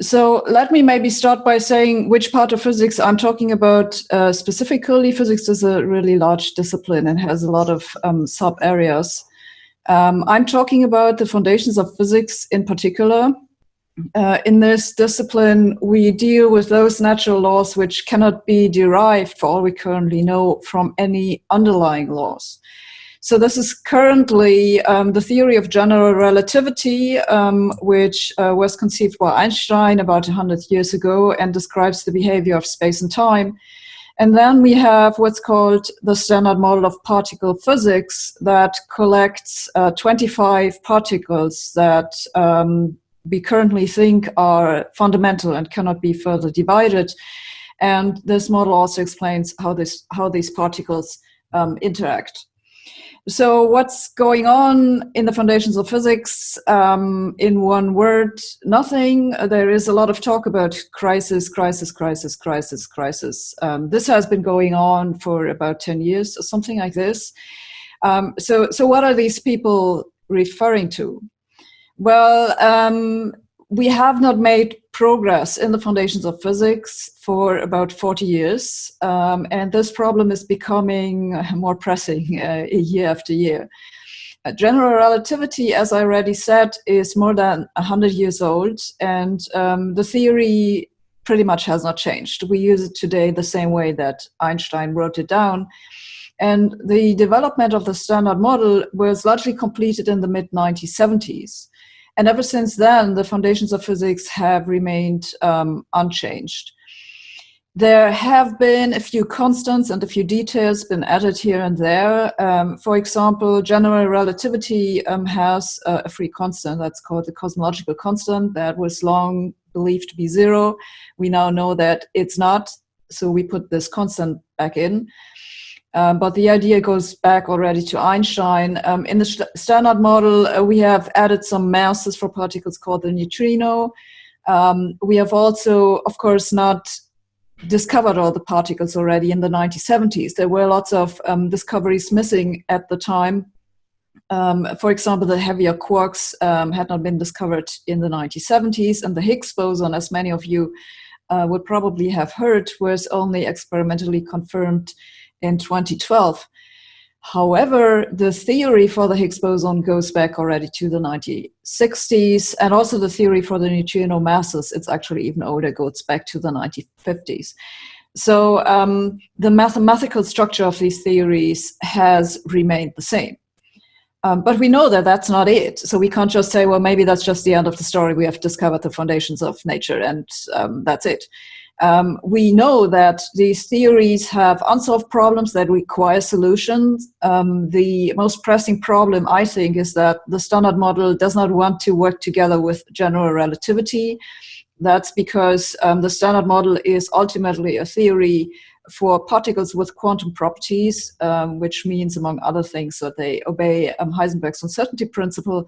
So let me maybe start by saying which part of physics I'm talking about specifically. Physics is a really large discipline and has a lot of sub-areas. I'm talking about the foundations of physics in particular. In this discipline, we deal with those natural laws which cannot be derived, for all we currently know, from any underlying laws. So this is currently the theory of general relativity, which was conceived by Einstein about 100 years ago and describes the behavior of space and time. And then we have what's called the Standard Model of particle physics that collects 25 particles that we currently think are fundamental and cannot be further divided. And this model also explains how these particles interact. So what's going on in the foundations of physics? In one word, nothing. There is a lot of talk about crisis, crisis, crisis, crisis, crisis. This has been going on for about 10 years or something like this. So what are these people referring to? Well, we have not made progress in the foundations of physics for about 40 years, and this problem is becoming more pressing year after year. General relativity, as I already said, is more than 100 years old, and the theory pretty much has not changed. We use it today the same way that Einstein wrote it down. And the development of the Standard Model was largely completed in the mid-1970s. And ever since then, the foundations of physics have remained unchanged. There have been a few constants and a few details been added here and there. For example, general relativity has a free constant that's called the cosmological constant that was long believed to be zero. We now know that it's not, so we put this constant back in. But the idea goes back already to Einstein. In the Standard Model, we have added some masses for particles called the neutrino. We have also, of course, not discovered all the particles already in the 1970s. There were lots of discoveries missing at the time. For example, the heavier quarks had not been discovered in the 1970s, and the Higgs boson, as many of you would probably have heard, was only experimentally confirmed in 2012. However, the theory for the Higgs boson goes back already to the 1960s, and also the theory for the neutrino masses, it's actually even older, goes back to the 1950s. So the mathematical structure of these theories has remained the same. But we know that that's not it. So we can't just say, well, maybe that's just the end of the story. We have discovered the foundations of nature and that's it. We know that these theories have unsolved problems that require solutions. The most pressing problem, I think, is that the Standard Model does not want to work together with general relativity. That's because the Standard Model is ultimately a theory for particles with quantum properties, which means, among other things, that they obey Heisenberg's uncertainty principle.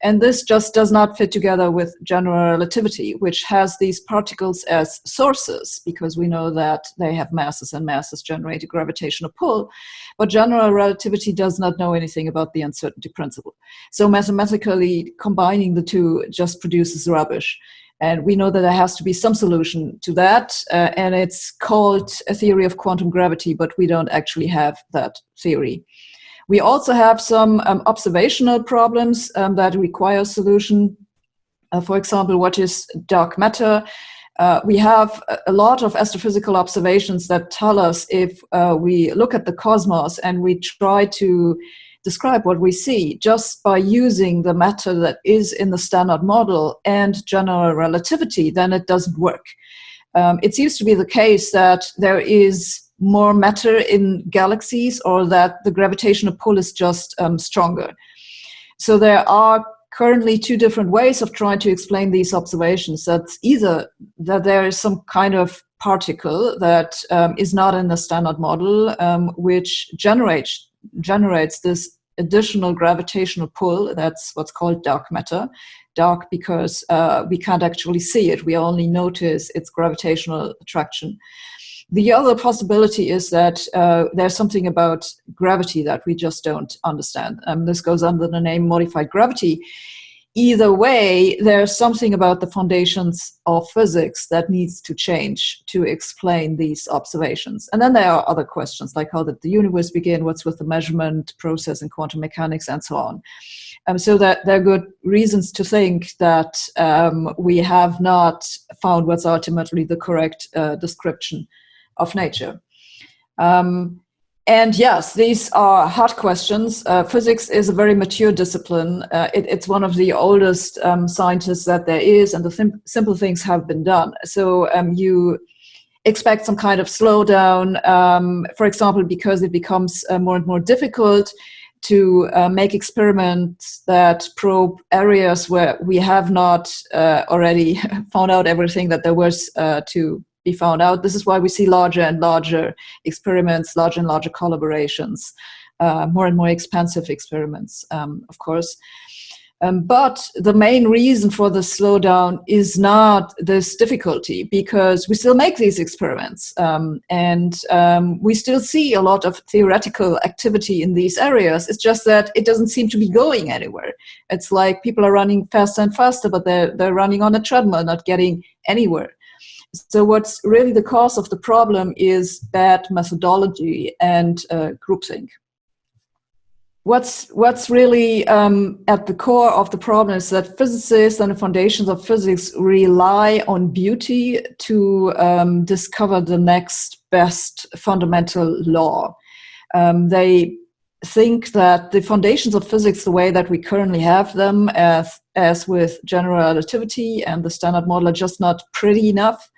And this just does not fit together with general relativity, which has these particles as sources, because we know that they have masses and masses generate a gravitational pull. But general relativity does not know anything about the uncertainty principle. So mathematically, combining the two just produces rubbish. And we know that there has to be some solution to that, and it's called a theory of quantum gravity, but we don't actually have that theory. We also have some observational problems that require solution. For example, what is dark matter? We have a lot of astrophysical observations that tell us if we look at the cosmos and we try to describe what we see just by using the matter that is in the Standard Model and general relativity, then it doesn't work. It seems to be the case that there is more matter in galaxies, or that the gravitational pull is just stronger. So there are currently two different ways of trying to explain these observations. That's either that there is some kind of particle that is not in the Standard Model, which generates this additional gravitational pull. That's what's called dark matter. Dark because we can't actually see it. We only notice its gravitational attraction. The other possibility is that there's something about gravity that we just don't understand. This goes under the name modified gravity. either way, there's something about the foundations of physics that needs to change to explain these observations. And then there are other questions, like how did the universe begin, what's with the measurement process in quantum mechanics, and so on. So that there are good reasons to think that we have not found what's ultimately the correct description of nature. And yes, these are hard questions. Physics is a very mature discipline. It's one of the oldest sciences that there is, and the simple things have been done. So you expect some kind of slowdown, for example, because it becomes more and more difficult to make experiments that probe areas where we have not already found out everything that there was to be found out. This is why we see larger and larger experiments, larger and larger collaborations, more and more expensive experiments, of course. But the main reason for the slowdown is not this difficulty, because we still make these experiments, and we still see a lot of theoretical activity in these areas. It's just that it doesn't seem to be going anywhere. It's like people are running faster and faster, but they're running on a treadmill, not getting anywhere. So what's really the cause of the problem is bad methodology and groupthink. What's really at the core of the problem is that physicists and the foundations of physics rely on beauty to discover the next best fundamental law. They think that the foundations of physics, the way that we currently have them, as with general relativity and the Standard Model, are just not pretty enough.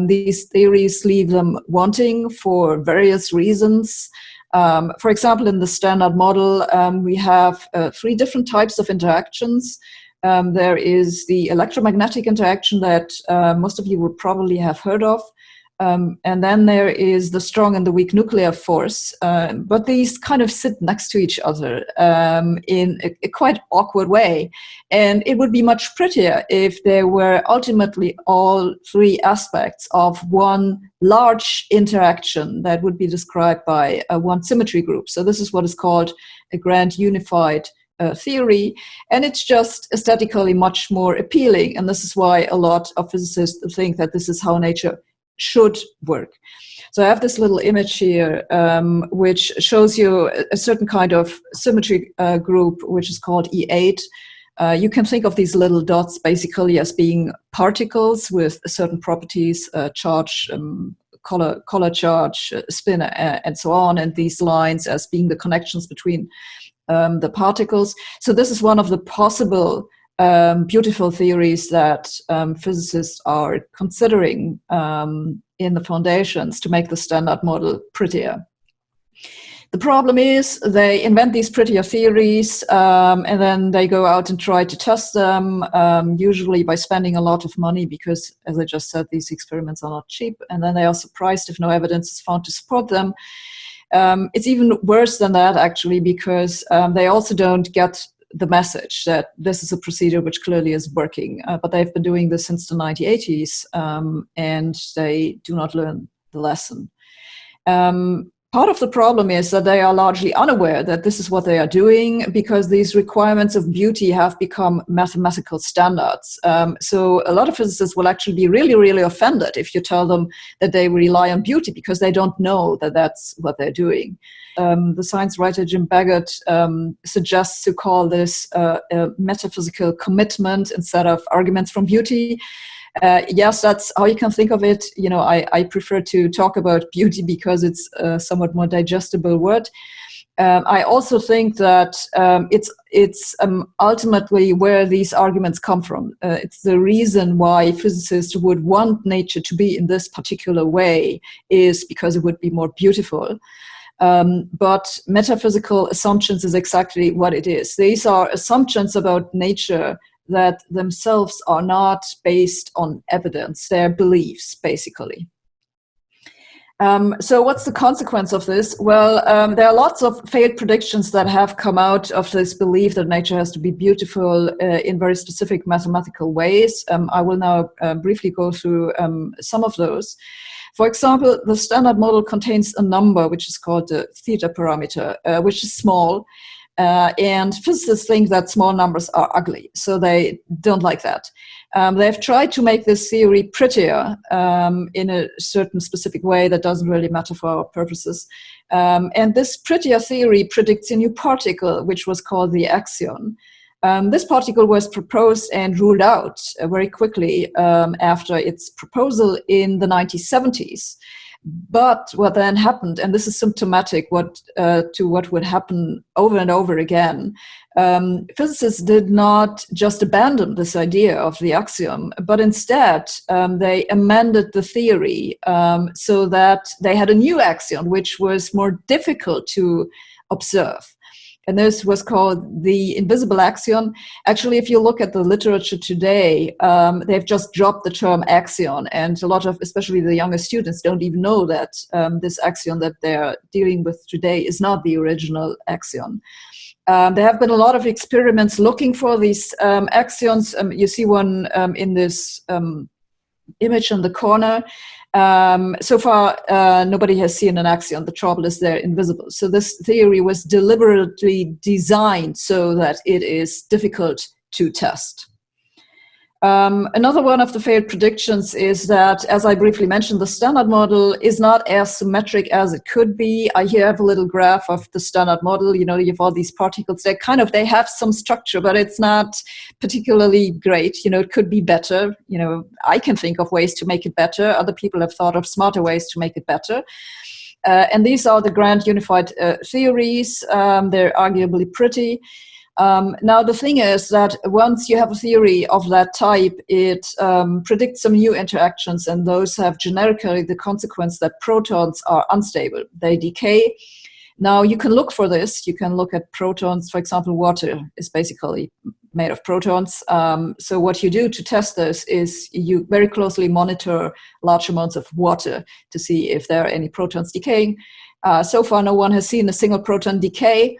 These theories leave them wanting for various reasons. For example, in the Standard Model, we have 3 different types of interactions. There is the electromagnetic interaction that most of you will probably have heard of. And then there is the strong and the weak nuclear force. But these kind of sit next to each other in a quite awkward way. And it would be much prettier if there were ultimately all 3 aspects of one large interaction that would be described by one symmetry group. So this is what is called a grand unified theory, and it's just aesthetically much more appealing. And this is why a lot of physicists think that this is how nature should work. So I have this little image here, which shows you a certain kind of symmetry group, which is called E8. You can think of these little dots basically as being particles with certain properties, charge, color charge, spin, and so on, and these lines as being the connections between the particles. So this is one of the possible beautiful theories that physicists are considering in the foundations to make the Standard Model prettier. The problem is they invent these prettier theories and then they go out and try to test them, usually by spending a lot of money because, as I just said, these experiments are not cheap, and then they are surprised if no evidence is found to support them. It's even worse than that, actually, because they also don't get the message that this is a procedure which clearly is working, but they've been doing this since the 1980s, and they do not learn the lesson. Part of the problem is that they are largely unaware that this is what they are doing because these requirements of beauty have become mathematical standards. So a lot of physicists will actually be really, really offended if you tell them that they rely on beauty because they don't know that that's what they're doing. The science writer Jim Baggott suggests to call this a metaphysical commitment instead of arguments from beauty. Yes, that's how you can think of it. You know, I prefer to talk about beauty because it's a somewhat more digestible word. I also think that it's ultimately where these arguments come from. It's the reason why physicists would want nature to be in this particular way is because it would be more beautiful. But metaphysical assumptions is exactly what it is. These are assumptions about nature that themselves are not based on evidence. They're beliefs, basically. So what's the consequence of this? Well, there are lots of failed predictions that have come out of this belief that nature has to be beautiful in very specific mathematical ways. I will now briefly go through some of those. For example, the Standard Model contains a number which is called the theta parameter, which is small. And physicists think that small numbers are ugly, so they don't like that. They've tried to make this theory prettier in a certain specific way that doesn't really matter for our purposes. And this prettier theory predicts a new particle, which was called the axion. This particle was proposed and ruled out very quickly after its proposal in the 1970s. But what then happened, and this is symptomatic to what would happen over and over again, physicists did not just abandon this idea of the axiom, but instead they amended the theory so that they had a new axiom, which was more difficult to observe. And this was called the invisible axion. Actually, if you look at the literature today, they've just dropped the term axion, and a lot of, especially the younger students, don't even know that this axion that they're dealing with today is not the original axion. There have been a lot of experiments looking for these axions. You see one in this image in the corner. So far, nobody has seen an axion. The trouble is they're invisible. So this theory was deliberately designed so that it is difficult to test. Another one of the failed predictions is that, as I briefly mentioned, the Standard Model is not as symmetric as it could be. I here have a little graph of the Standard Model. You know, you have all these particles. They have some structure, but it's not particularly great. You know, it could be better. You know, I can think of ways to make it better. Other people have thought of smarter ways to make it better. And these are the grand unified theories. They're arguably pretty. Now, the thing is that once you have a theory of that type, it predicts some new interactions, and those have generically the consequence that protons are unstable. They decay. Now, you can look for this. You can look at protons. For example, water is basically made of protons. So what you do to test this is you very closely monitor large amounts of water to see if there are any protons decaying. So far, no one has seen a single proton decay.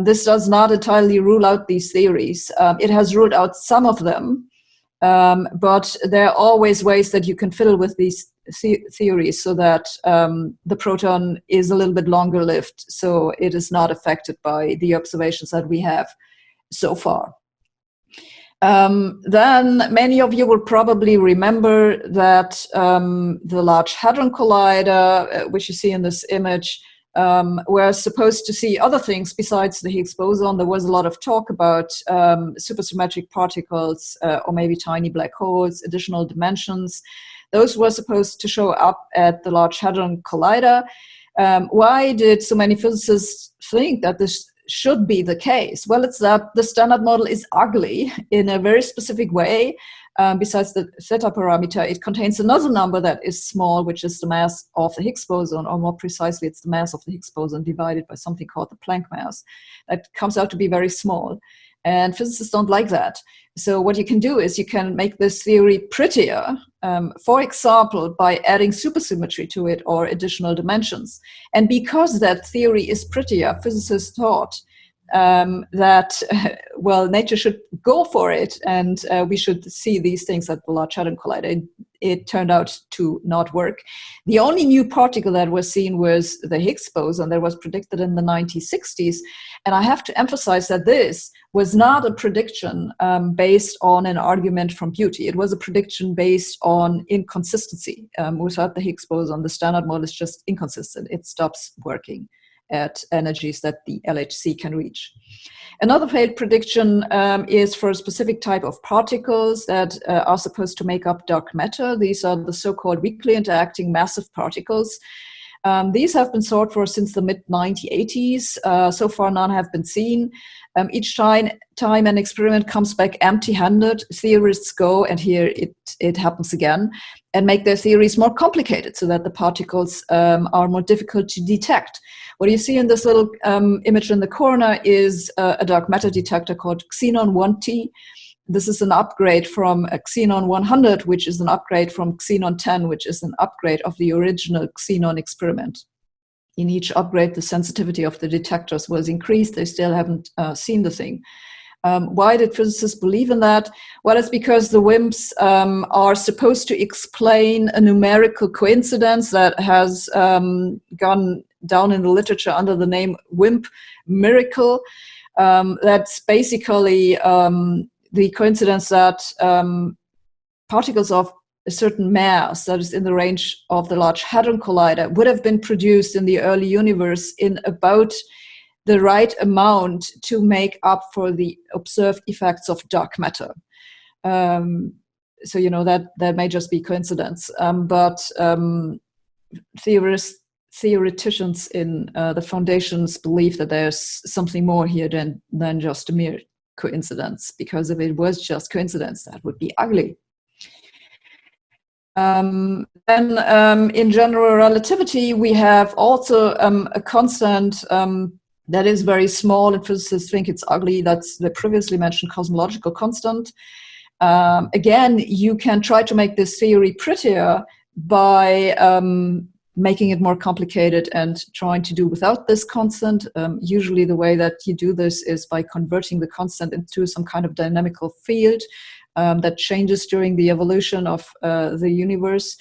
This does not entirely rule out these theories. It has ruled out some of them, but there are always ways that you can fiddle with these theories so that the proton is a little bit longer lived, so it is not affected by the observations that we have so far. Then many of you will probably remember that the Large Hadron Collider, which you see in this image, we're supposed to see other things besides the Higgs boson. There was a lot of talk about supersymmetric particles or maybe tiny black holes, additional dimensions. Those were supposed to show up at the Large Hadron Collider. Why did so many physicists think that this should be the case? Well, it's that the Standard Model is ugly in a very specific way. Besides the theta parameter, it contains another number that is small, which is the mass of the Higgs boson, or more precisely, it's the mass of the Higgs boson divided by something called the Planck mass. That comes out to be very small. And physicists don't like that. So what you can do is you can make this theory prettier, for example, by adding supersymmetry to it or additional dimensions. And because that theory is prettier, physicists thought that, well, nature should go for it, and we should see these things at the Large Hadron Collider. It turned out to not work. The only new particle that was seen was the Higgs boson that was predicted in the 1960s. And I have to emphasize that this was not a prediction based on an argument from beauty. It was a prediction based on inconsistency. Without the Higgs boson, the Standard Model is just inconsistent. It stops working at energies that the LHC can reach. Another failed prediction is for a specific type of particles that are supposed to make up dark matter. These are the so-called weakly interacting massive particles. These have been sought for since the mid-1980s. So far, none have been seen. Each time an experiment comes back empty-handed, theorists go, and here it happens again, and make their theories more complicated so that the particles are more difficult to detect. What you see in this little image in the corner is a dark matter detector called Xenon 1T. This is an upgrade from Xenon 100, which is an upgrade from Xenon 10, which is an upgrade of the original Xenon experiment. In each upgrade, the sensitivity of the detectors was increased. They still haven't seen the thing. Why did physicists believe in that? Well, it's because the WIMPs are supposed to explain a numerical coincidence that has gone down in the literature under the name WIMP miracle. That's basically the coincidence that particles of a certain mass that is in the range of the Large Hadron Collider would have been produced in the early universe in about the right amount to make up for the observed effects of dark matter. So, that may just be coincidence. But theoreticians in the foundations believe that there's something more here than just a mere coincidence, because if it was just coincidence, that would be ugly. Then in general relativity, we have also a constant that is very small, and physicists think it's ugly. That's the previously mentioned cosmological constant. Again, you can try to make this theory prettier by making it more complicated and trying to do without this constant. Usually the way that you do this is by converting the constant into some kind of dynamical field that changes during the evolution of the universe.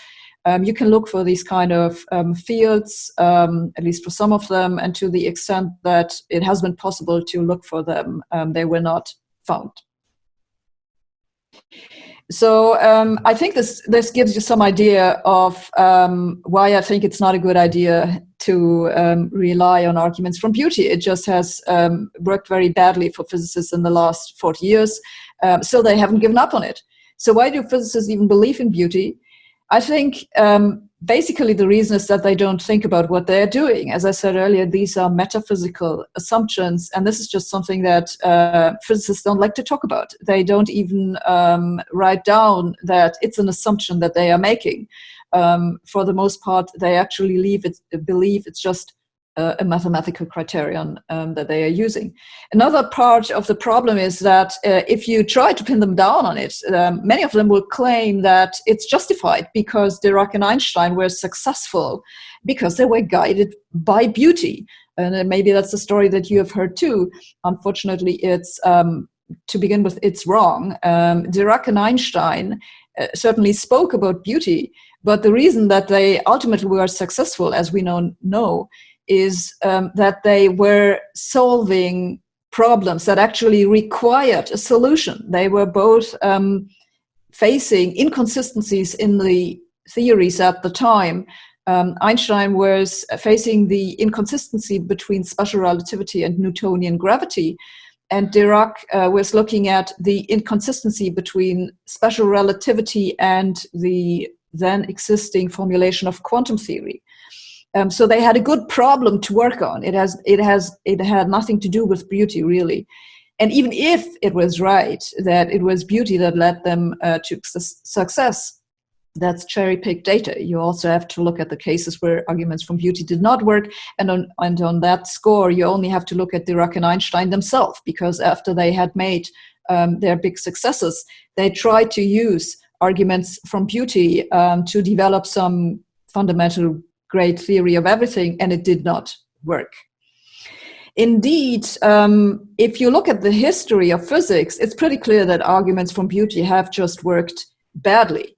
You can look for these kind of fields, at least for some of them, and to the extent that it has been possible to look for them, they were not found. So I think this gives you some idea of why I think it's not a good idea to rely on arguments from beauty. It just has worked very badly for physicists in the last 40 years, so they haven't given up on it. So why do physicists even believe in beauty? I think basically the reason is that they don't think about what they're doing. As I said earlier, these are metaphysical assumptions, and this is just something that physicists don't like to talk about. They don't even write down that it's an assumption that they are making. For the most part, they actually believe it's just a mathematical criterion that they are using. Another part of the problem is that if you try to pin them down on it, many of them will claim that it's justified because Dirac and Einstein were successful because they were guided by beauty. And maybe that's a story that you have heard too. Unfortunately, it's to begin with, it's wrong. Dirac and Einstein certainly spoke about beauty, but the reason that they ultimately were successful, as we know, is that they were solving problems that actually required a solution. They were both facing inconsistencies in the theories at the time. Einstein was facing the inconsistency between special relativity and Newtonian gravity, and Dirac was looking at the inconsistency between special relativity and the then existing formulation of quantum theory. So they had a good problem to work on. It had nothing to do with beauty, really. And even if it was right that it was beauty that led them to success, that's cherry-picked data. You also have to look at the cases where arguments from beauty did not work, and on that score, you only have to look at Dirac and Einstein themselves, because after they had made their big successes, they tried to use arguments from beauty to develop some fundamental great theory of everything, and it did not work. Indeed, if you look at the history of physics, it's pretty clear that arguments from beauty have just worked badly.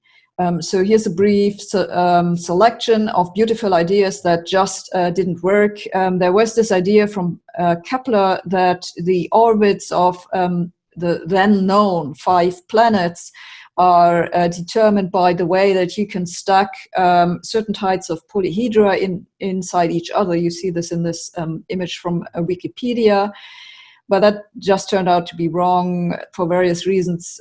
So here's a brief selection of beautiful ideas that just didn't work. There was this idea from Kepler that the orbits of the then known 5 planets are determined by the way that you can stack certain types of polyhedra inside each other. You see this in this image from Wikipedia, but that just turned out to be wrong for various reasons,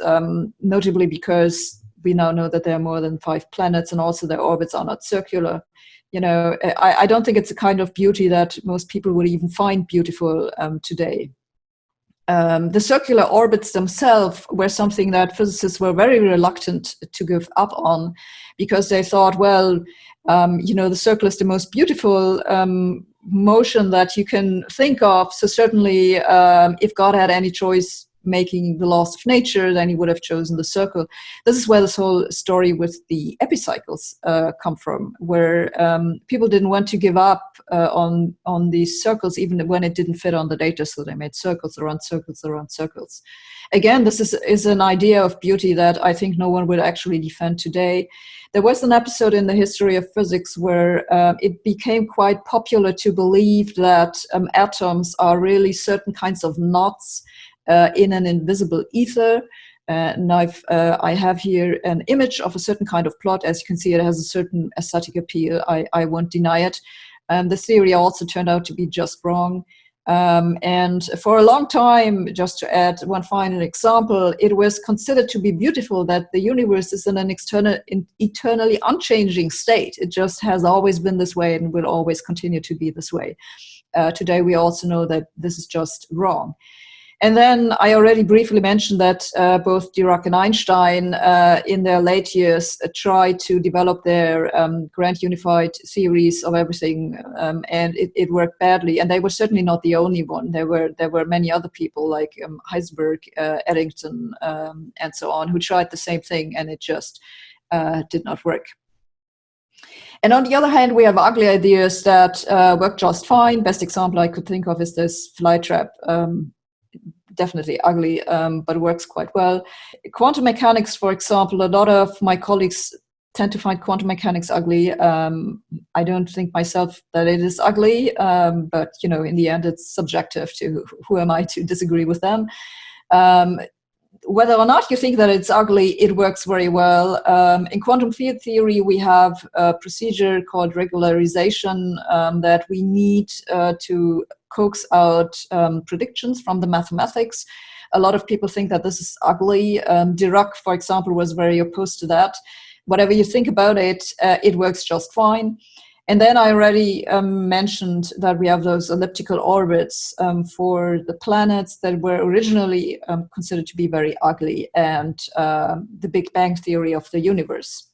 notably because we now know that there are more than 5 planets, and also their orbits are not circular. I don't think it's a kind of beauty that most people would even find beautiful today. The circular orbits themselves were something that physicists were very reluctant to give up on, because they thought, well, the circle is the most beautiful motion that you can think of. So certainly, if God had any choice, making the laws of nature, then he would have chosen the circle. This is where this whole story with the epicycles come from, where people didn't want to give up on these circles, even when it didn't fit on the data, so they made circles around circles around circles. Again, this is an idea of beauty that I think no one would actually defend today. There was an episode in the history of physics where it became quite popular to believe that atoms are really certain kinds of knots in an invisible ether. And I have here an image of a certain kind of plot. As you can see, it has a certain aesthetic appeal. I won't deny it. The theory also turned out to be just wrong. And for a long time, just to add one final example, it was considered to be beautiful that the universe is in an eternally unchanging state. It just has always been this way and will always continue to be this way. Today, we also know that this is just wrong. And then I already briefly mentioned that both Dirac and Einstein in their late years tried to develop their grand unified theories of everything, and it worked badly. And they were certainly not the only one. There were many other people like Heisenberg, Eddington, and so on, who tried the same thing, and it just did not work. And on the other hand, we have ugly ideas that work just fine. Best example I could think of is this flytrap. Definitely ugly, but works quite well. Quantum mechanics, for example, a lot of my colleagues tend to find quantum mechanics ugly. I don't think myself that it is ugly, but in the end, it's subjective to who am I to disagree with them. Whether or not you think that it's ugly, it works very well. In quantum field theory, we have a procedure called regularization that we need to coax out predictions from the mathematics. A lot of people think that this is ugly. Dirac, for example, was very opposed to that. Whatever you think about it, it works just fine. And then I already mentioned that we have those elliptical orbits for the planets that were originally considered to be very ugly, and the Big Bang theory of the universe.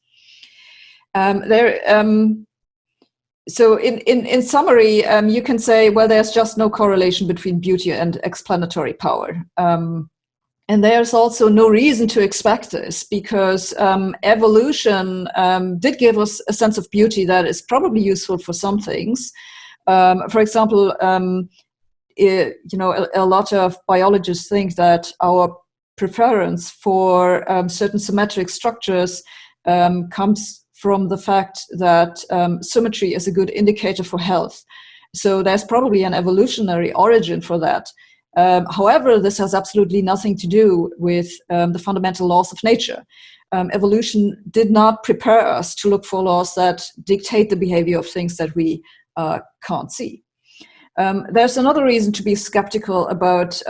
So in summary, you can say, well, there's just no correlation between beauty and explanatory power. And there's also no reason to expect this, because evolution did give us a sense of beauty that is probably useful for some things. For example, a lot of biologists think that our preference for certain symmetric structures comes from the fact that symmetry is a good indicator for health. So there's probably an evolutionary origin for that. However, this has absolutely nothing to do with the fundamental laws of nature. Evolution did not prepare us to look for laws that dictate the behavior of things that we can't see. There's another reason to be skeptical about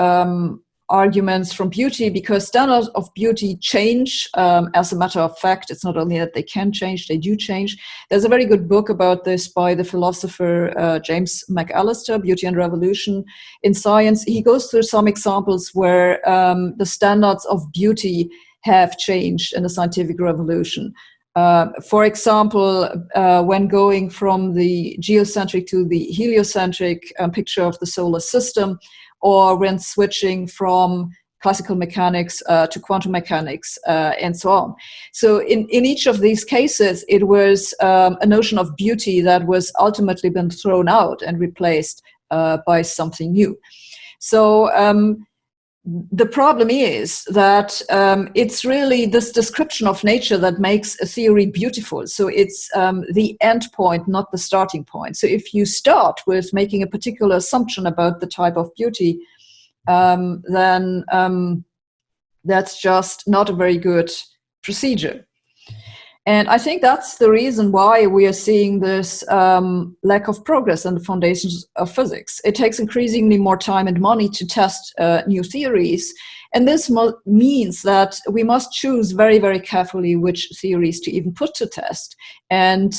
arguments from beauty, because standards of beauty change as a matter of fact. It's not only that they can change, they do change. There's a very good book about this by the philosopher James McAllister, Beauty and Revolution in Science. He goes through some examples where the standards of beauty have changed in the scientific revolution. For example, when going from the geocentric to the heliocentric picture of the solar system, or when switching from classical mechanics to quantum mechanics, and so on. So in each of these cases, it was a notion of beauty that was ultimately been thrown out and replaced by something new. So the problem is that it's really this description of nature that makes a theory beautiful. So it's the end point, not the starting point. So if you start with making a particular assumption about the type of beauty, then that's just not a very good procedure. And I think that's the reason why we are seeing this lack of progress in the foundations of physics. It takes increasingly more time and money to test new theories. And this means that we must choose very, very carefully which theories to even put to test. And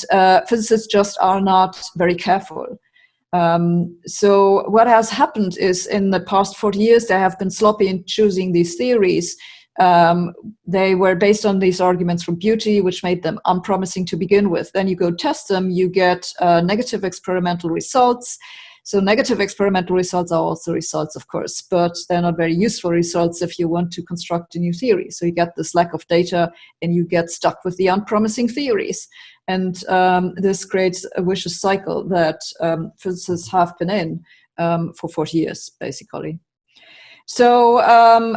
physicists just are not very careful. So what has happened is in the past 40 years, they have been sloppy in choosing these theories. They were based on these arguments from beauty, which made them unpromising to begin with. Then you go test them, you get negative experimental results. So negative experimental results are also results, of course, but they're not very useful results if you want to construct a new theory. So you get this lack of data and you get stuck with the unpromising theories. And this creates a vicious cycle that physicists have been in for 40 years, basically. So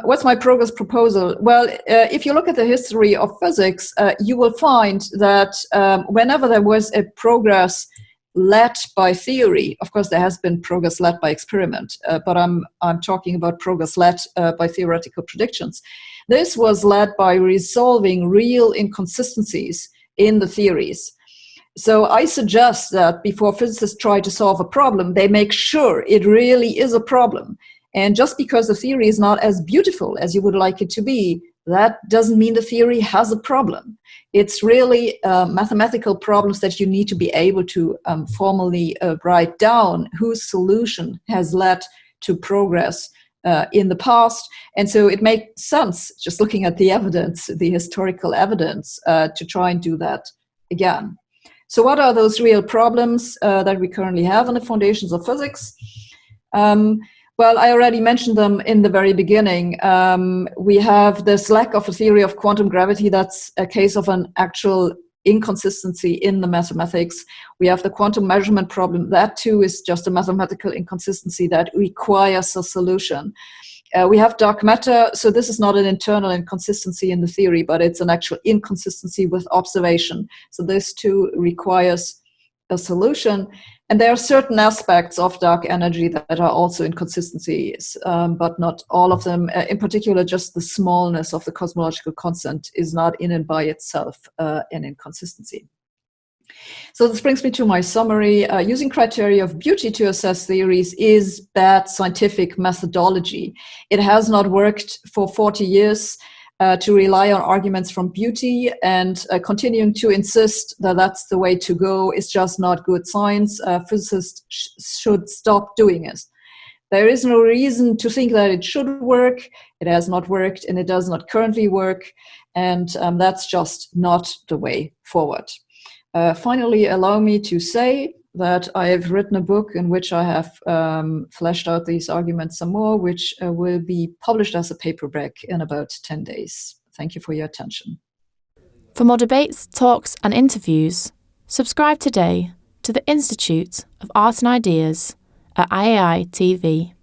what's my progress proposal? Well, if you look at the history of physics, you will find that whenever there was a progress led by theory, of course there has been progress led by experiment, but I'm talking about progress led by theoretical predictions. This was led by resolving real inconsistencies in the theories. So I suggest that before physicists try to solve a problem, they make sure it really is a problem. And just because the theory is not as beautiful as you would like it to be, that doesn't mean the theory has a problem. It's really mathematical problems that you need to be able to formally write down whose solution has led to progress in the past. And so it makes sense, just looking at the evidence, the historical evidence, to try and do that again. So what are those real problems that we currently have in the foundations of physics? Well, I already mentioned them in the very beginning. We have this lack of a theory of quantum gravity. That's a case of an actual inconsistency in the mathematics. We have the quantum measurement problem. That too is just a mathematical inconsistency that requires a solution. We have dark matter. So this is not an internal inconsistency in the theory, but it's an actual inconsistency with observation. So this too requires a solution. And there are certain aspects of dark energy that are also inconsistencies, but not all of them. In particular, just the smallness of the cosmological constant is not in and by itself an inconsistency. So this brings me to my summary. Using criteria of beauty to assess theories is bad scientific methodology. It has not worked for 40 years. To rely on arguments from beauty and continuing to insist that that's the way to go is just not good science. Physicists should stop doing it. There is no reason to think that it should work. It has not worked and it does not currently work. And that's just not the way forward. Finally, allow me to say that I have written a book in which I have fleshed out these arguments some more, which will be published as a paperback in about 10 days. Thank you for your attention. For more debates, talks and interviews, subscribe today to the Institute of Art and Ideas at IAI TV.